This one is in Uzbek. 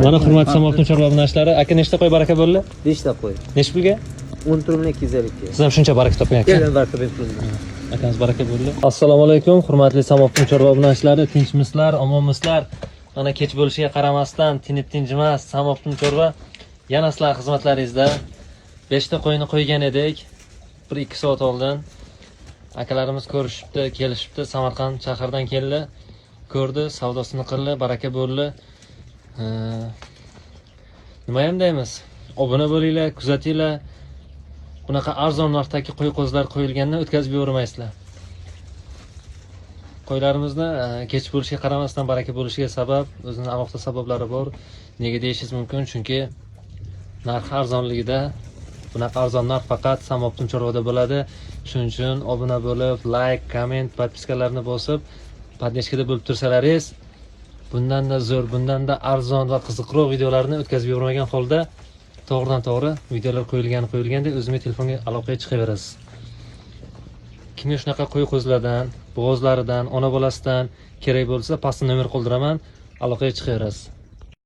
Mana hurmatli Samobdin chorva obunachilari, aka nechta qo'y baraka bo'ldi? 5 ta qo'y. Nech pulga? 10 turumli 250. Siz ham shuncha baraka toping aka. Kelin baraka bersin. Akamiz baraka bo'ldi. Assalomu alaykum, hurmatli Samobdin chorva obunachilari, tinchmisizlar, omonmisizlar? Mana kech bo'lishiga qaramasdan tinch-tinchmas Samobdin chorva yana sizlar xizmatlaringizda 5 ta qo'yni qo'ygan edik. 1-2 soat oldin akalarimiz ko'rishibdi, kelishibdi, Samarqand shahardan keldi. Ko'rdi, savdosini qildi, baraka bo'ldi. Nima ham deymiz? Obuna bo'linglar, kuzatinglar. Bunaqa arzon narxdagi qo'y qo'zlar qo'yilgandan o'tkazib yubormaysizlar. Qo'ylarimizni kech bo'lishiga qaramasdan baraka bo'lishiga sabab, o'zining alohida sabablari bor. Nega deyishingiz mumkin? Chunki narx arzonligida, bunaqa arzon narx faqat Samobdin chorvada bo'ladi. Shuning uchun obuna bo'lib, like, komment, podpiskalarni bosib, podneshkada bo'lib tursalaringiz, bundan-da zo'r, bundan-da arzon va qiziqroq videolarni o'tkazib yubormagan holda to'g'ridan-to'g'ri videolar qo'yilganda o'zimga telefonga aloqaga chiqaverasiz. Kimga shunaqa qo'y qo'zlardan, bo'g'ozlaridan, ona bolasidan kerak bo'lsa, pastda nomer qoldiraman, aloqaga chiqaverasiz.